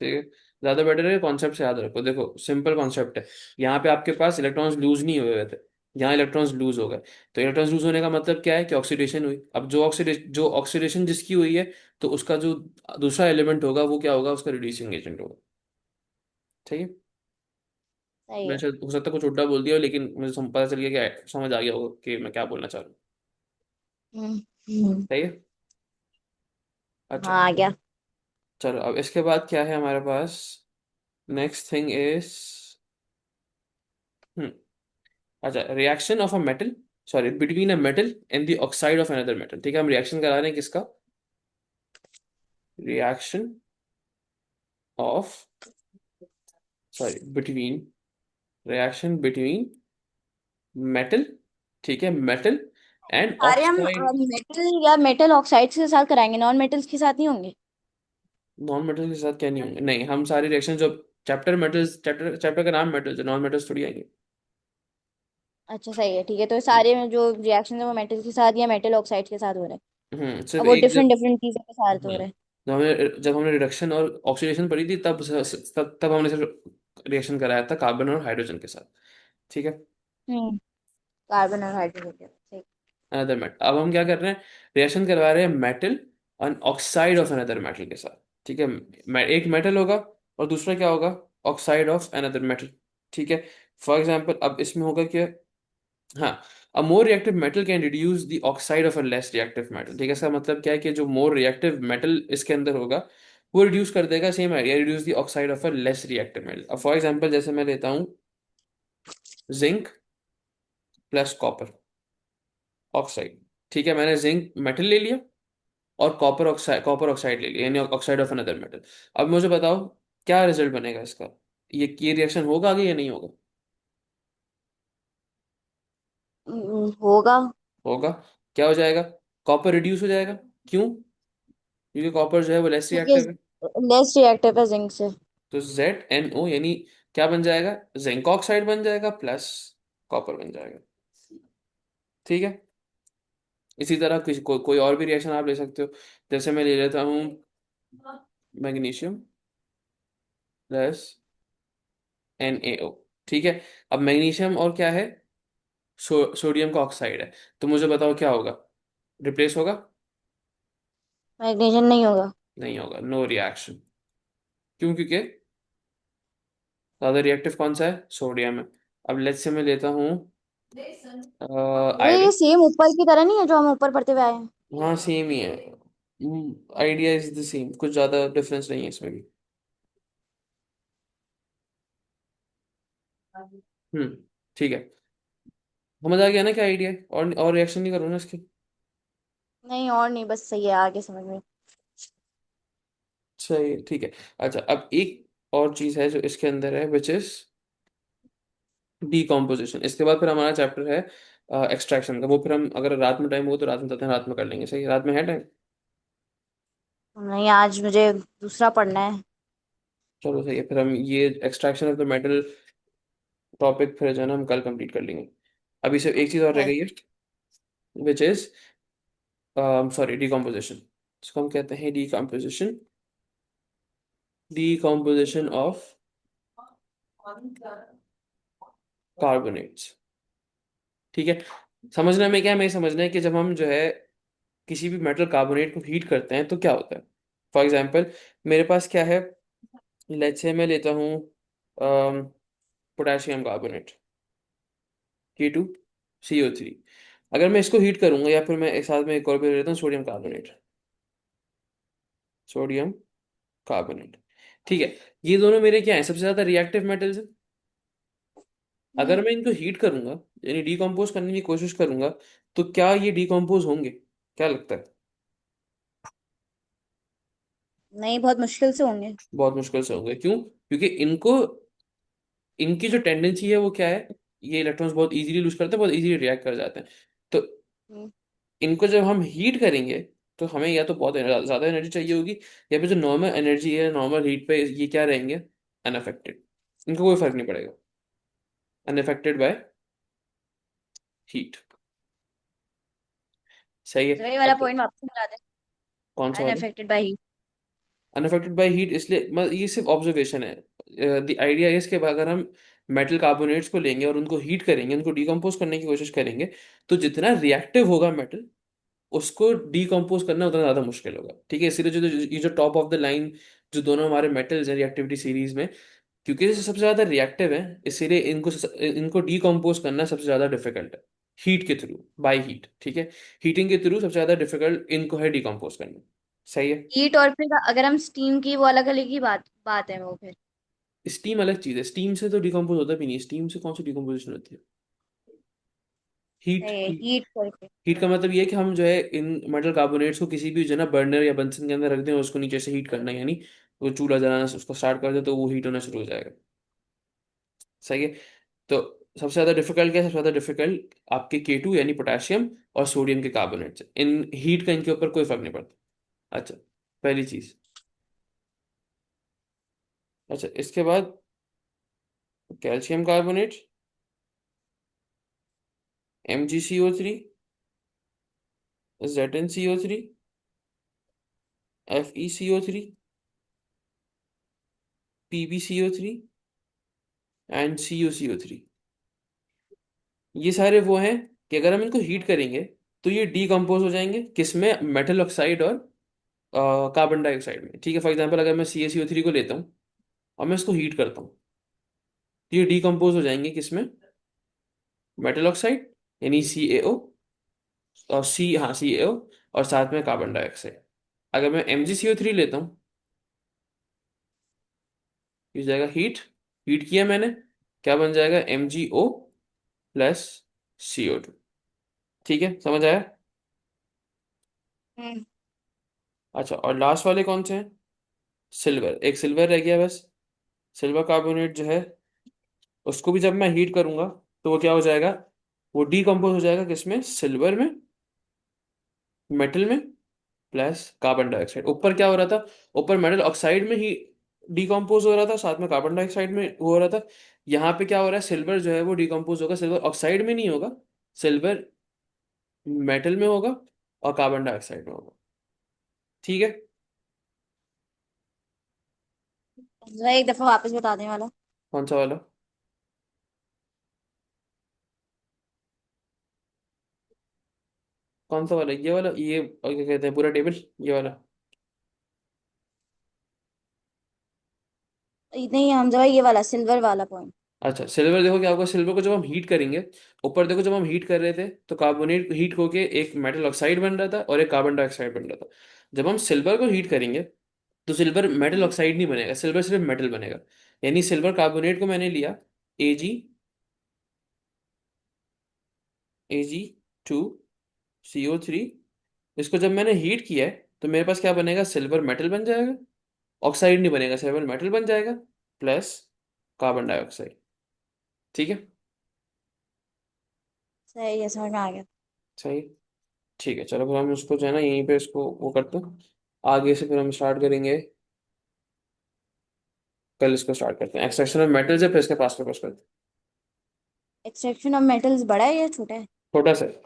ठीक है। ज्यादा बेटर है, कॉन्सेप्ट से याद रखो। देखो सिंपल कॉन्सेप्ट है, यहाँ पे आपके पास इलेक्ट्रॉन्स लूज नहीं हुए हुए थे, यहाँ इलेक्ट्रॉन्स लूज हो गए। तो इलेक्ट्रॉन्स लूज होने का मतलब क्या है कि ऑक्सीडेशन हुई। अब जो ऑक्सीडेशन जिसकी हुई है, तो उसका जो दूसरा एलिमेंट होगा वो क्या होगा, उसका रिड्यूसिंग एजेंट होगा। ठीक है। सही मैं है। शायद हो सकता है कुछ उल्टा बोल दिया हो, लेकिन मुझे पता चल गया कि समझ आ गया होगा कि मैं क्या बोलना चाह रहा हूँ। हम्म। हम्म। सही है। अच्छा। हाँ, आ गया। चलो अब इसके बाद क्या है हमारे पास? नेक्स्ट थिंग इज, अच्छा, reaction of a metal, sorry, between a metal and the oxide of another metal. ठीक है, हम रिएक्शन करा रहे हैं किसका? Reaction of, sorry, between, reaction between metal, ठीक है, मेटल एंड सारे हम ऑक्साइड। मेटल या मेटल ऑक्साइड्स के साथ कराएंगे, नॉन मेटल्स के साथ नहीं होंगे। नॉन मेटल के साथ क्या नहीं होंगे? नहीं, हम सारी रिएक्शन जो चैप्टर मेटल्स, चैप्टर चैप्टर का नाम मेटल्स है, नॉन मेटल्स थोड़ी आएंगे। अच्छा सही है, ठीक है। तो सारे में जो रिएक्शन है वो मेटल के साथ या मेटल ऑक्साइड के साथ हो रहे हैं। सिर्फ अब वो एक डिफरेंट जब, डिफरेंट चीजों के साथ हो हम्म, रहे हैं। जब हमने रिडक्शन और ऑक्सीडेशन पढ़ी थी, तब हमने सिर्फ रिएक्शन कराया था कार्बन और हाइड्रोजन के साथ। ठीक है। कार्बन और हाइड्रोजन, ठीक। अनदर मेटल, अब हम क्या कर रहे हैं, रिएक्शन करवा रहे हैं मेटल और ऑक्साइड ऑफ अनदर मेटल के साथ। ठीक है। एक मेटल होगा और दूसरा क्या होगा, ऑक्साइड ऑफ अनदर मेटल। ठीक है। फॉर एग्जाम्पल अब इसमें होगा क्या, हाँ, a more reactive metal can reduce the oxide of a less reactive metal. ठीक है, इसका मतलब क्या है कि जो मोर रिएक्टिव मेटल इसके अंदर होगा वो रिड्यूस कर देगा, same idea, reduce the oxide of a less reactive metal. अब फॉर एग्जांपल जैसे मैं लेता हूँ जिंक प्लस कॉपर ऑक्साइड। ठीक है, मैंने जिंक मेटल ले लिया और कॉपर ऑक्साइड ले लिया, यानी ऑक्साइड ऑफ अनदर मेटल। अब मुझे बताओ क्या रिजल्ट बनेगा इसका, ये रिएक्शन होगा आगे या नहीं होगा? होगा। होगा। क्या हो जाएगा? कॉपर रिड्यूस हो जाएगा। क्यों? क्योंकि कॉपर जो है वो लेस क्योंकि रिएक्टिव है। लेस रिएक्टिव है जिंक से। तो ZnO यानी क्या बन जाएगा? जिंक ऑक्साइड बन जाएगा प्लस कॉपर बन जाएगा। ठीक है, इसी तरह कोई और भी रिएक्शन आप ले सकते हो। जैसे मैं ले लेता हूँ मैग्नीशियम प्लस NaO। ठीक है, अब मैग्नीशियम और क्या है? सोडियम का ऑक्साइड है। तो मुझे बताओ क्या होगा? रिप्लेस होगा? मैग्नीशियम नहीं होगा। नहीं होगा, नो रिएक्शन। क्यों? क्योंकि ज्यादा रिएक्टिव कौन सा है? सोडियम है। अब लेट्स से मैं लेता हूँ ये आयरन। सेम ऊपर की तरह नहीं है जो हम ऊपर पढ़ते हुए आए हैं। हाँ सेम ही है, आइडिया इज द सेम, कुछ ज्यादा डिफरेंस नहीं है इसमें भी। हम्म। ठीक है, समझ आ गया ना क्या आइडिया है? और रिएक्शन नहीं करूँ ना इसके? नहीं और नहीं, बस सही है, आगे समझ में। सही है, ठीक है। अच्छा, अब एक और चीज है जो इसके अंदर है, विच इज डीकॉम्पोजिशन। इसके बाद फिर हमारा चैप्टर है एक्सट्रैक्शन का। वो फिर हम अगर रात में टाइम हो तो रात में चलते हैं, रात में कर लेंगे। सही, रात में है टाइम? नहीं, आज मुझे दूसरा पढ़ना है। चलो सही है, फिर हम ये extraction of the metal topic फिर जो है ना हम कल कंप्लीट कर लेंगे। अभी सिर्फ एक चीज और रह है। गई है, विच इज सॉरी डिकम्पोजिशन। इसको हम कहते हैं डिकम्पोजिशन, डिकम्पोजिशन ऑफ कार्बोनेट्स। ठीक है, समझने में क्या है, मैं समझना है कि जब हम जो है किसी भी मेटल कार्बोनेट को हीट करते हैं तो क्या होता है। फॉर एग्जांपल मेरे पास क्या है, लेट्स से मैं लेता हूँ पोटेशियम कार्बोनेट, K2CO3। अगर मैं इसको हीट करूंगा, या फिर मैं एक साथ में एक और भी लेता हूँ सोडियम कार्बोनेट, सोडियम कार्बोनेट। ठीक है, ये दोनों मेरे क्या है, सबसे ज्यादा रिएक्टिव मेटल्स हैं। अगर हम्म। मैं इनको हीट करूंगा, यानी डिकम्पोज करने की कोशिश करूंगा, तो क्या ये डिकम्पोज होंगे? क्या लगता है? नहीं, बहुत मुश्किल से होंगे। बहुत मुश्किल से होंगे। क्यों? क्योंकि इनको, इनकी जो टेंडेंसी है वो क्या है, ये इलेक्ट्रॉन्स बहुत इजीली लूज करते हैं, बहुत इजीली रिएक्ट कर जाते हैं। तो हम्म। इनको जब हम हीट करेंगे तो हमें या तो बहुत ज्यादा एनर्जी चाहिए होगी, या फिर जो नॉर्मल एनर्जी है नॉर्मल हीट पे ये क्या रहेंगे, अनअफेक्टेड। इनको कोई फर्क नहीं पड़ेगा, अनअफेक्टेड बाय हीट। सही है। जरा ये वाला अब पॉइंट वापस मिला दे। कौन सा वाला? Unaffected by heat. Unaffected by heat इसलिए ये सिर्फ ऑब्जर्वेशन है। द आइडिया इज कि अगर हम मेटल कार्बोनेट्स को लेंगे और उनको हीट करेंगे, उनको डिकम्पोज करने की कोशिश करेंगे, तो जितना रिएक्टिव होगा मेटल, उसको डिकम्पोज करना उतना ज्यादा मुश्किल होगा। ठीक है, इसीलिए जो ये जो टॉप ऑफ द लाइन जो दोनों हमारे मेटल्स हैं रिएक्टिविटी सीरीज में, क्योंकि ये सबसे ज्यादा रिएक्टिव है, इसीलिए इनको इनको डिकम्पोज करना सबसे ज्यादा डिफिकल्ट है, हीट के थ्रू, बाय हीट। ठीक है, हीटिंग के थ्रू सबसे ज्यादा डिफिकल्ट इनको है डिकम्पोज करना। सही है। हीट और फिर अगर हम स्टीम की, वो अलग अलग ही बात बात है वो फिर। स्टीम अलग चीज है, स्टीम से तो डिकम्पोज होता भी नहीं, स्टीम से कौन सी डिकम्पोजिशन होती है? हीट हीट हीट करके। हीट का मतलब ये है कि हम जो है इन मेटल कार्बोनेट्स को किसी भी जो है ना बर्नर या बंसन के अंदर रख दें और उसको नीचे से हीट करना है, यानी वो चूल्हा जलाना उसको स्टार्ट कर दे तो वो हीट होना शुरू हो जाएगा। सही है। तो सबसे ज्यादा डिफिकल्ट क्या है? सबसे ज्यादा डिफिकल्ट आपके K2 यानी पोटेशियम और सोडियम के कार्बोनेट्स। इन हीट का इनके ऊपर कोई फर्क नहीं पड़ता। अच्छा, पहली चीज। अच्छा, इसके बाद calcium carbonate, MgCO3, ZnCO3, FeCO3, PbCO3 and CuCO3। ये सारे वो हैं कि अगर हम इनको हीट करेंगे तो ये डीकम्पोज हो जाएंगे, किसमें? मेटल ऑक्साइड और कार्बन डाइऑक्साइड में। ठीक है, फॉर एग्जांपल अगर मैं CaCO3 को लेता हूँ और मैं इसको हीट करता हूँ, तो ये डीकम्पोज हो जाएंगे किसमें? मेटल ऑक्साइड यानी CaO, और सी, हाँ CaO, और साथ में कार्बन डाइऑक्साइड। अगर मैं MgCO3 लेता हूँ, इस जाएगा हीट, हीट किया मैंने, क्या बन जाएगा, MgO+CO2। ठीक है, समझ आया। हम्म। अच्छा, और लास्ट वाले कौन से हैं, सिल्वर, एक सिल्वर रह गया बस। सिल्वर कार्बोनेट जो है, उसको भी जब मैं हीट करूंगा तो वो क्या हो जाएगा, वो डीकम्पोज हो जाएगा किसमें, सिल्वर में, मेटल में, प्लस कार्बन डाइऑक्साइड। ऊपर क्या हो रहा था, ऊपर मेटल ऑक्साइड में ही डिकम्पोज हो रहा था, साथ में कार्बन डाइऑक्साइड में हो रहा था। यहाँ पे क्या हो रहा है, सिल्वर जो है वो डिकम्पोज होगा, सिल्वर ऑक्साइड में नहीं होगा, सिल्वर मेटल में होगा और कार्बन डाइऑक्साइड में होगा। ठीक है। जरा एक दफा वापस बता देने वाला। कौन सा वाला, कौन सा वाला, ये वाला, ये क्या कहते हैं पूरा टेबल, ये वाला। नहीं हम जरा ये वाला सिल्वर वाला पॉइंट। अच्छा, सिल्वर देखो क्या होगा, सिल्वर को जब हम हीट करेंगे, ऊपर देखो जब हम हीट कर रहे थे तो कार्बोनेट हीट होके एक मेटल ऑक्साइड बन रहा था और एक कार्बन डाइऑक्साइड बन रहा था। जब हम सिल्वर को हीट करेंगे तो सिल्वर मेटल ऑक्साइड नहीं बनेगा, सिल्वर सिर्फ मेटल बनेगा। यानी सिल्वर कार्बोनेट को मैंने लिया, Ag2CO3, इसको जब मैंने हीट किया है तो मेरे पास क्या बनेगा, सिल्वर मेटल बन जाएगा, ऑक्साइड नहीं बनेगा, सिल्वर मेटल बन जाएगा, प्लस कार्बन डाइऑक्साइड। ठीक है। सही है, समझ में आ गया। सही। ठीक है, चलो फिर हम उसको जो है ना यहीं पे इसको वो करते हैं, आगे से फिर हम स्टार्ट करेंगे, कल इसको स्टार्ट करते हैं, एक्सट्रैक्शन ऑफ मेटल्स है, फिर इसके पास करते हैं। एक्सट्रैक्शन ऑफ मेटल्स बड़ा है या छोटा है? छोटा सा है।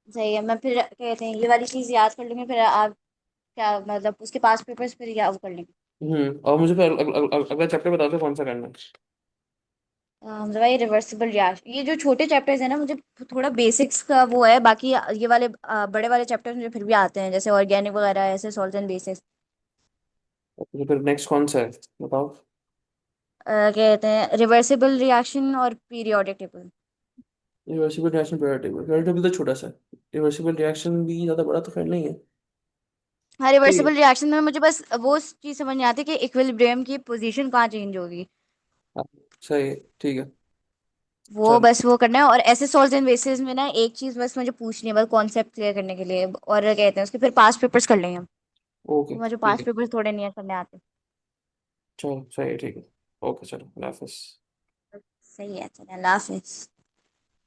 सही है, मैं फिर कहते हैं ये वाली चीज याद कर लूंगी, फिर आप क्या मतलब उसके पास पेपर्स फिर याद कर लेंगे। और मुझे फिर अगला चैप्टर बता दो कौन सा करना है। जरा ये रिवर्सिबल रिएक्शन, ये जो छोटे चैप्टर्स है ना मुझे थोड़ा बेसिक्स का वो है, बाकी ये वाले बड़े वाले चैप्टर्स मुझे फिर भी आते हैं, जैसे ऑर्गेनिक वगैरह ऐसे सॉल्ट एंड बेसिक्स। तो फिर नेक्स्ट कौन सा है, बताओ। कहते हैं रिवर्सिबल रिएक्शन और periodic table. Reversible reaction, periodic table, periodic table तो छोटा सा है, रिवर्सिबल रिएक्शन भी ज्यादा बड़ा तो खैर नहीं है। हाँ, ठीक है। रिवर्सिबल रिएक्शन में मुझे बस वो चीज़ समझ नहीं आती कि इक्विलिब्रियम की पोजीशन कहाँ चेंज होगी। हाँ, सही है, ठीक है। वो चलो। बस वो करना है, और ऐसे सॉल्ट एंड बेसिस में ना एक चीज़ बस मुझे पूछनी है, बस कॉन्सेप्ट क्लियर करने के लिए, और कहते हैं उसके फिर पास पेपर्स कर लेंगे हम। ओके, तो मुझे ठीक पास है। पेपर्स थोड़े नहीं करने आते। चलो, सही है, ठीक है। ओके, चलो, अल्लाह हाफिज। सही है, चलो अल्लाह हाफिज।